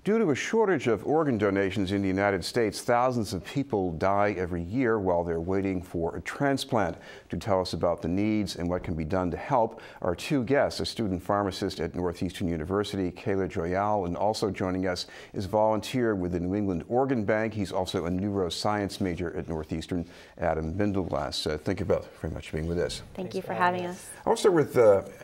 Due to a shortage of organ donations in the United States, thousands of people die every year while they're waiting for a transplant. To tell us about the needs and what can be done to help, our two guests, a student pharmacist at Northeastern University, Kayla Joyal, and also joining us is volunteer with the New England Organ Bank. He's also a neuroscience major at Northeastern, Adam Bindleglass. Thank you both very much for being with us. Thank you for having us. I'll start with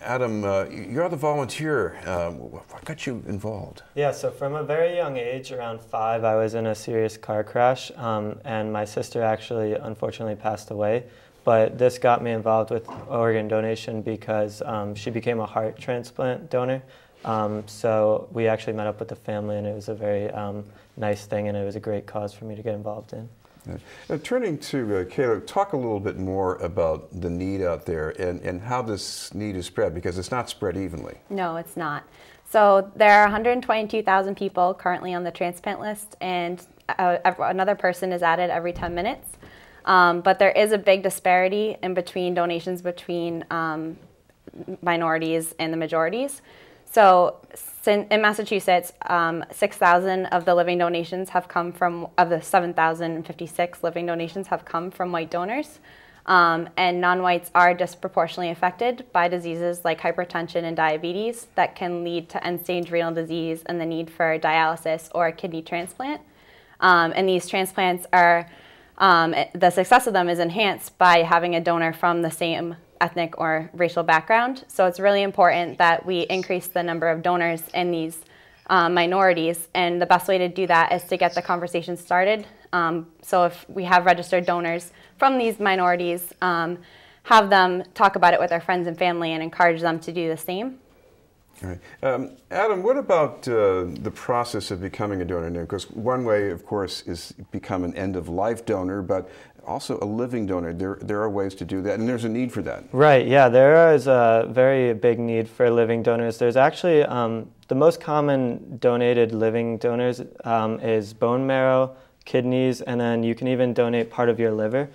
Adam. You're the volunteer. What got you involved? Yeah, so from a very young age, around 5, I was in a serious car crash, and my sister actually unfortunately passed away. But this got me involved with organ donation because she became a heart transplant donor. So we actually met up with the family, and it was a very nice thing, and it was a great cause for me to get involved in. Turning to Kayla, talk a little bit more about the need out there and how this need is spread, because it's not spread evenly. No, it's not. So there are 122,000 people currently on the transplant list, and another person is added every 10 minutes. But there is a big disparity in between donations between minorities and the majorities. So in Massachusetts, 6,000 of the living donations have come from, of the 7,056 living donations have come from white donors. And non-whites are disproportionately affected by diseases like hypertension and diabetes that can lead to end-stage renal disease and the need for dialysis or a kidney transplant. And these transplants are, the success of them is enhanced by having a donor from the same ethnic or racial background. So it's really important that we increase the number of donors in these minorities, and the best way to do that is to get the conversation started. So if we have registered donors from these minorities, have them talk about it with their friends and family and encourage them to do the same. All right. Adam, what about the process of becoming a donor now? Because one way, of course, is become an end-of-life donor, but also a living donor. There are ways to do that, and there's a need for that. Right, yeah, there is a very big need for living donors. There's actually, the most common donated living donors is bone marrow, kidneys, and then you can even donate part of your liver.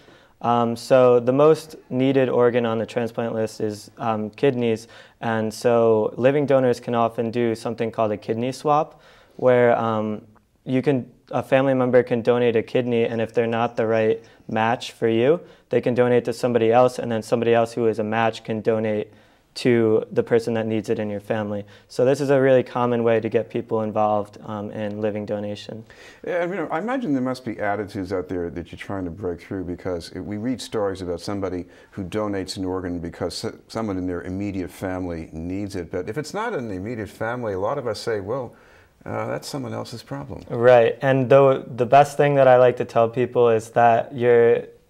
So the most needed organ on the transplant list is kidneys, and so living donors can often do something called a kidney swap, where a family member can donate a kidney, and if they're not the right match for you, they can donate to somebody else, and then somebody else who is a match can donate to the person that needs it in your family. So this is a really common way to get people involved in living donation. Yeah, I imagine there must be attitudes out there that you're trying to break through, because we read stories about somebody who donates an organ because someone in their immediate family needs it. But if it's not in the immediate family, a lot of us say, well, that's someone else's problem. Right, and the best thing that I like to tell people is that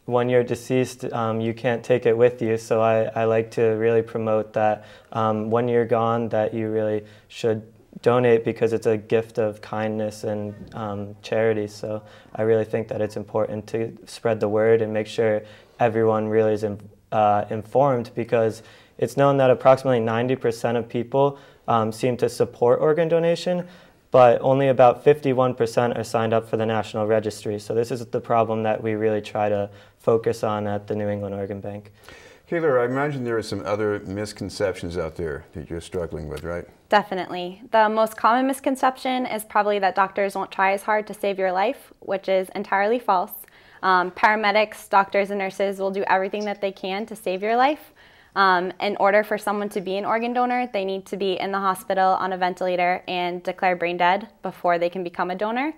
when you're deceased, you can't take it with you. So I like to really promote that when you're gone, that you really should donate, because it's a gift of kindness and charity. So I really think that it's important to spread the word and make sure everyone really is informed, because it's known that approximately 90% of people seem to support organ donation, but only about 51% are signed up for the National Registry. So this is the problem that we really try to focus on at the New England Organ Bank. Kayla, I imagine there are some other misconceptions out there that you're struggling with, right? Definitely. The most common misconception is probably that doctors won't try as hard to save your life, which is entirely false. Paramedics, doctors, and nurses will do everything that they can to save your life. In order for someone to be an organ donor, they need to be in the hospital on a ventilator and declare brain dead before they can become a donor.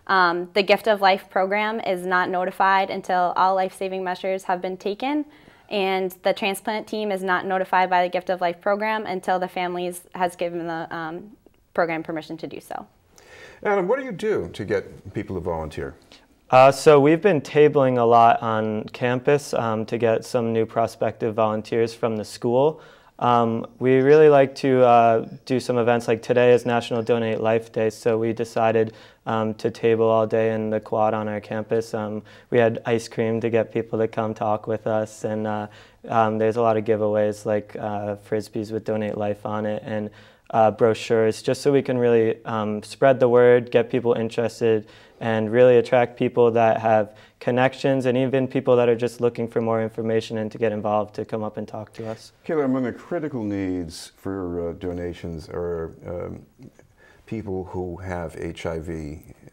The Gift of Life program is not notified until all life-saving measures have been taken, and the transplant team is not notified by the Gift of Life program until the families has given the program permission to do so. Adam, what do you do to get people to volunteer? So we've been tabling a lot on campus to get some new prospective volunteers from the school. We really like to do some events, like today is National Donate Life Day, so we decided to table all day in the quad on our campus. We had ice cream to get people to come talk with us, and there's a lot of giveaways like Frisbees with Donate Life on it, and brochures, just so we can really spread the word, get people interested, and really attract people that have connections, and even people that are just looking for more information and to get involved to come up and talk to us. Kayla, among the critical needs for donations are people who have HIV.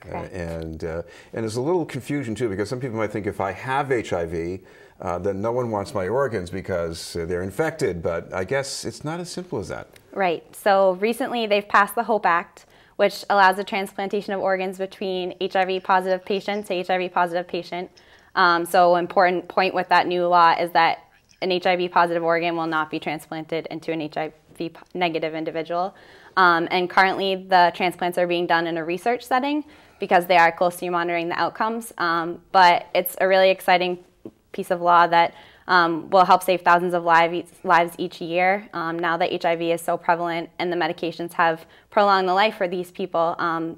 And there's a little confusion too, because some people might think if I have HIV, then no one wants my organs because they're infected, but I guess it's not as simple as that. Right. So recently they've passed the HOPE Act, which allows the transplantation of organs between HIV positive patient to HIV positive patient. So an important point with that new law is that an HIV positive organ will not be transplanted into an HIV negative individual. And currently the transplants are being done in a research setting because they are closely monitoring the outcomes. But it's a really exciting piece of law that will help save thousands of lives each year. Now that HIV is so prevalent and the medications have prolonged the life for these people,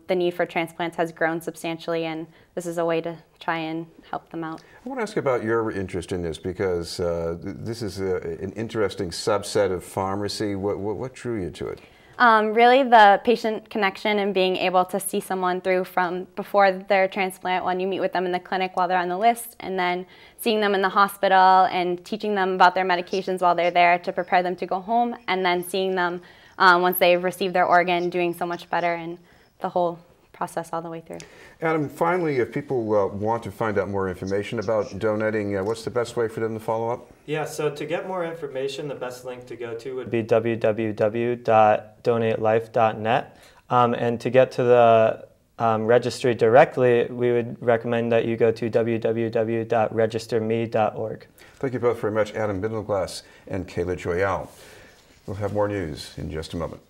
the need for transplants has grown substantially, and this is a way to try and help them out. I want to ask about your interest in this, because this is an interesting subset of pharmacy. What drew you to it? Really the patient connection and being able to see someone through from before their transplant, when you meet with them in the clinic while they're on the list, and then seeing them in the hospital and teaching them about their medications while they're there to prepare them to go home, and then seeing them once they've received their organ doing so much better, and the whole process all the way through. Adam, finally, if people want to find out more information about donating, what's the best way for them to follow up? Yeah, so to get more information, the best link to go to would be www.donatelife.net. And to get to the registry directly, we would recommend that you go to www.registerme.org. Thank you both very much, Adam Bindleglass and Kayla Joyal. We'll have more news in just a moment.